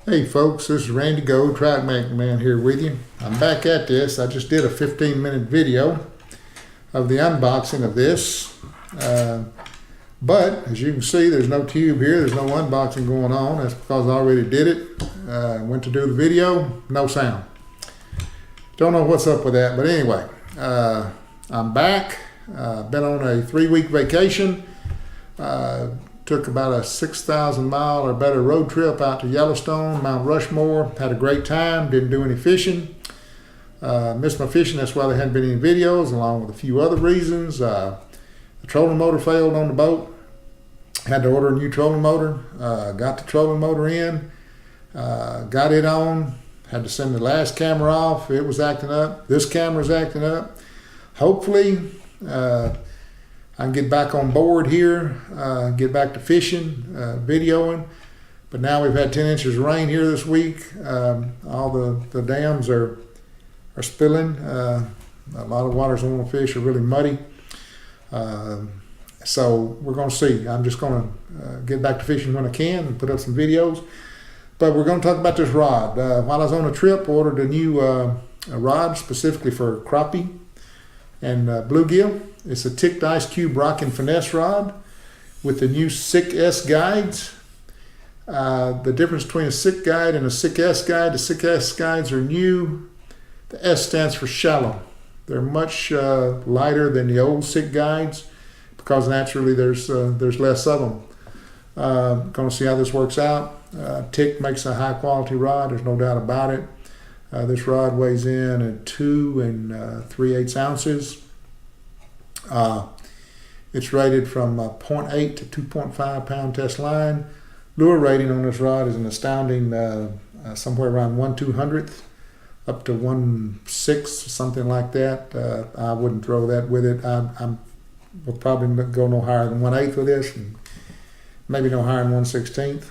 Hey folks, this is Randy Gold, Trout Magnet Man here with you. I'm back at this. I just did a 15-minute video of the unboxing of this. But as you can see, there's no tube here. There's no unboxing going on. That's because I already did it. Went to do the video, no sound. Don't know what's up with that, but anyway, I'm back. Been on a 3-week vacation. Took about a 6,000 mile or better road trip out to Yellowstone, Mount Rushmore. Had a great time, didn't do any fishing. Missed my fishing, that's why there hadn't been any videos, along with a few other reasons. The trolling motor failed on the boat. Had to order a new trolling motor. Got the trolling motor in, got it on. Had to send the last camera off. It was acting up. This camera's acting up. Hopefully, I can get back on board here, get back to fishing, videoing. But now we've had 10 inches of rain here this week. All the dams are spilling. A lot of waters on the fish are really muddy. So we're going to see. I'm just going to get back to fishing when I can and put up some videos. But we're going to talk about this rod. While I was on a trip, I ordered a new a rod specifically for crappie and bluegill. It's a Tict Ice Cube Rockin Finesse rod with the new SICK S guides. The difference between a SICK guide and a SICK S guide, the SICK S guides are new. The S stands for shallow. They're much lighter than the old SICK guides because naturally there's less of them. Going to see how this works out. Tict makes a high quality rod, there's no doubt about it. This rod weighs in at 2 3/8 ounces. It's rated from 0.8 to 2.5 pound test line. Lure rating on this rod is an astounding somewhere around 1/200th up to 1/6, something like that. I wouldn't throw that with it. We'll probably go no higher than 1/8 with this, and maybe no higher than 1/16.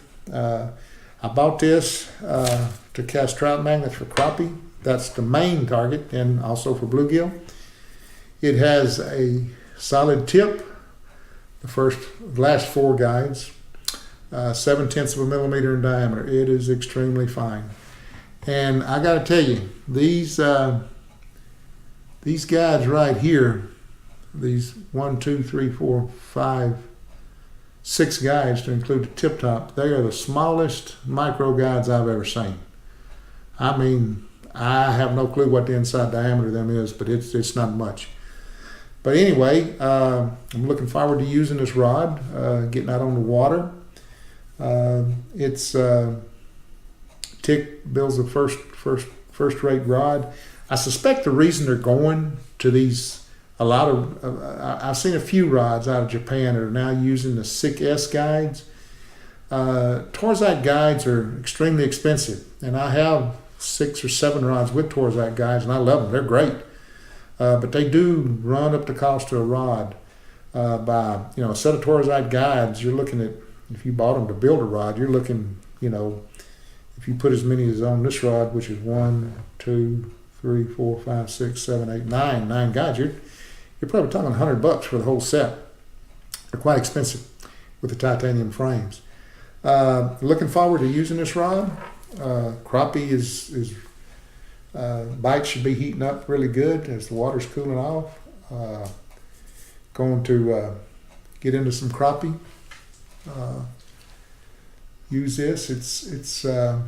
I bought this to cast trout magnets for crappie. That's the main target, and also for bluegill. It has a solid tip, the last 4 guides, 7/10 of a millimeter in diameter. It is extremely fine. And I got to tell you, these guides right here, these 1, 2, 3, 4, 5, 6 guides to include the tip top, they are the smallest micro guides I've ever seen. I mean, I have no clue what the inside diameter of them is, but it's not much. But anyway, I'm looking forward to using this rod, getting out on the water. It's Tict builds a first-rate rod. I suspect the reason they're going to these, I've seen a few rods out of Japan that are now using the SICK S guides. Torzite guides are extremely expensive, and I have 6 or 7 rods with Torzite guides, and I love them. They're great. But they do run up the cost of a rod by, a set of Torzite guides. You're looking at, if you bought them to build a rod, you're looking, if you put as many as on this rod, which is 1, 2, 3, 4, 5, 6, 7, 8, 9 guides, you're probably talking $100 for the whole set. They're quite expensive with the titanium frames. Looking forward to using this rod. Crappie is bites should be heating up really good as the water's cooling off. Going to get into some crappie. Use this. It's I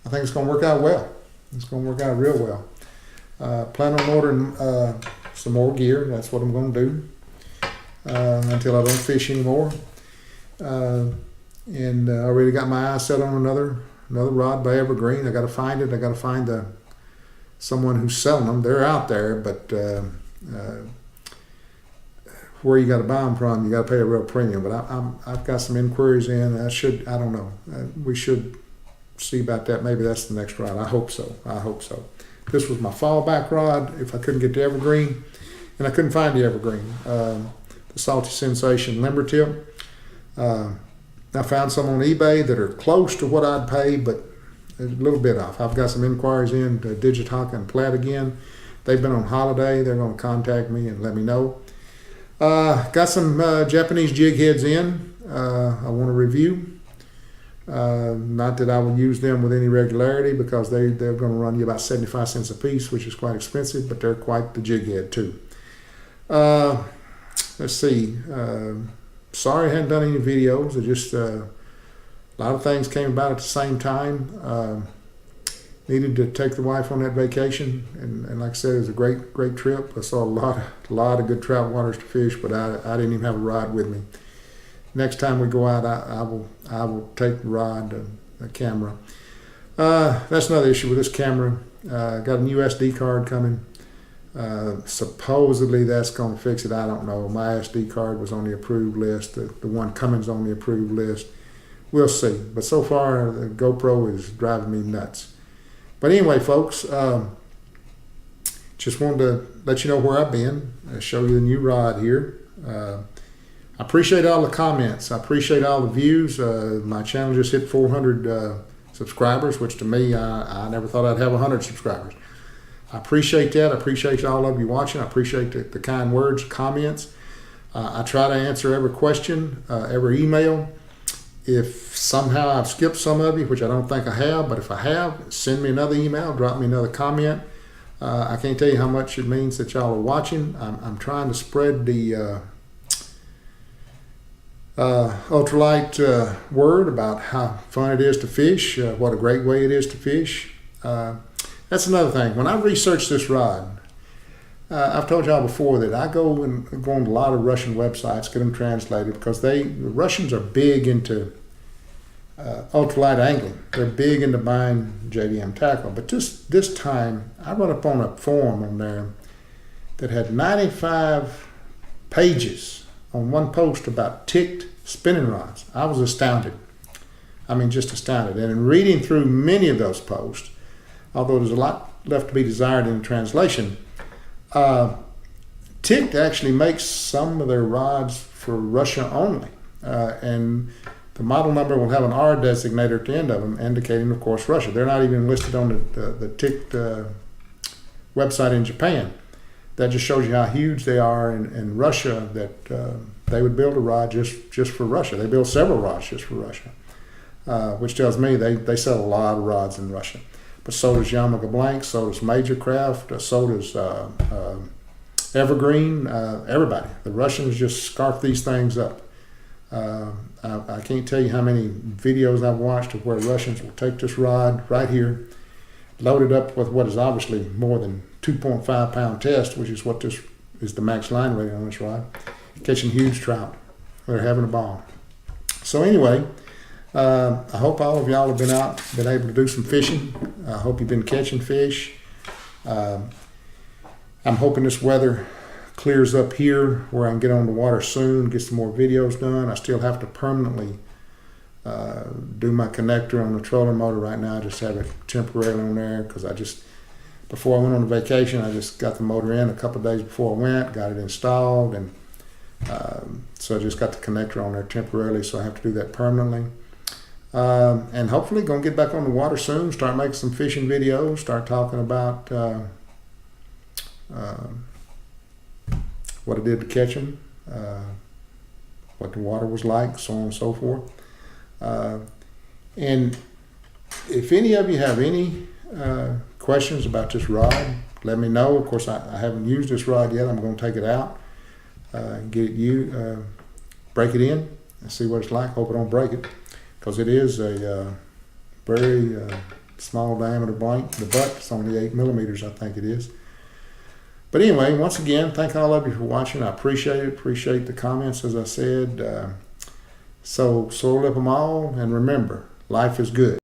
think it's going to work out well. It's going to work out real well. Plan on ordering some more gear. That's what I'm going to do until I don't fish anymore. And I already got my eyes set on another rod by Evergreen. I got to find it. I got to find someone who's selling them. They're out there, but where you got to buy them from, you got to pay a real premium. But I've got some inquiries in. I don't know. We should see about that. Maybe that's the next rod. I hope so. This was my fallback rod if I couldn't get the Evergreen, and I couldn't find the Evergreen. The Salty Sensation limber tip. I found some on eBay that are close to what I'd pay, but a little bit off. I've got some inquiries in to Digitaka and Platt again. They've been on holiday. They're going to contact me and let me know. Got some Japanese jig heads in. I want to review. Not that I will use them with any regularity, because they're going to run you about 75 cents a piece, which is quite expensive, but they're quite the jig head too. Let's see. Sorry I hadn't done any videos. It just a lot of things came about at the same time. Needed to take the wife on that vacation, and like I said, it was a great trip. I saw a lot of good trout waters to fish, but I didn't even have a rod with me. Next time we go out, I will take the rod, the camera. That's another issue with this camera. Got a new SD card coming. Supposedly that's going to fix it. I don't know. My SD card was on the approved list. The one coming's on the approved list. We'll see. But so far, the GoPro is driving me nuts. But anyway, folks, just wanted to let you know where I've been. Show you the new rod here. I appreciate all the comments. I appreciate all the views. My channel just hit 400 subscribers, which to me, I never thought I'd have 100 subscribers. I appreciate that. I appreciate all of you watching. I appreciate the kind words, comments. I try to answer every question, every email. If somehow I've skipped some of you, which I don't think I have, but if I have, send me another email, drop me another comment. I can't tell you how much it means that y'all are watching. I'm trying to spread the ultralight word about how fun it is to fish, what a great way it is to fish. That's another thing. When I research this rod, I've told y'all before that I go on a lot of Russian websites, get them translated, because the Russians are big into ultralight angling. They're big into buying JDM tackle. But this time, I run up on a forum on there that had 95 pages on one post about Tict spinning rods. I was astounded. I mean, just astounded. And in reading through many of those posts, although there's a lot left to be desired in the translation, Tict actually makes some of their rods for Russia only, and the model number will have an R designator at the end of them, indicating, of course, Russia. They're not even listed on the Tict website in Japan. That just shows you how huge they are in Russia, that they would build a rod just for Russia. They build several rods just for Russia, which tells me they sell a lot of rods in Russia. But so does Yamaha Blank, so does Major Craft, so does Evergreen, everybody. The Russians just scarf these things up. I can't tell you how many videos I've watched of where Russians will take this rod right here, load it up with what is obviously more than 2.5 pound test, which is what this is, the max line rating on this rod, catching huge trout. They're having a ball. So anyway, I hope all of y'all have been able to do some fishing. I hope you've been catching fish. I'm hoping this weather clears up here where I can get on the water soon, get some more videos done. I still have to permanently do my connector on the trolling motor right now. I just have it temporarily on there because before I went on vacation, I just got the motor in a couple of days before I went, got it installed, and so I just got the connector on there temporarily, so I have to do that permanently. And hopefully going to get back on the water soon, start making some fishing videos, start talking about what I did to catch them, what the water was like, so on and so forth. And if any of you have any questions about this rod, let me know. Of course, I haven't used this rod yet. I'm going to take it out, break it in, and see what it's like. Hope I don't break it, because it is a very small diameter blank. The butt is only 8 millimeters, I think it is. But anyway, once again, thank all of you for watching. I appreciate it. Appreciate the comments, as I said. So soil up them all, and remember, life is good.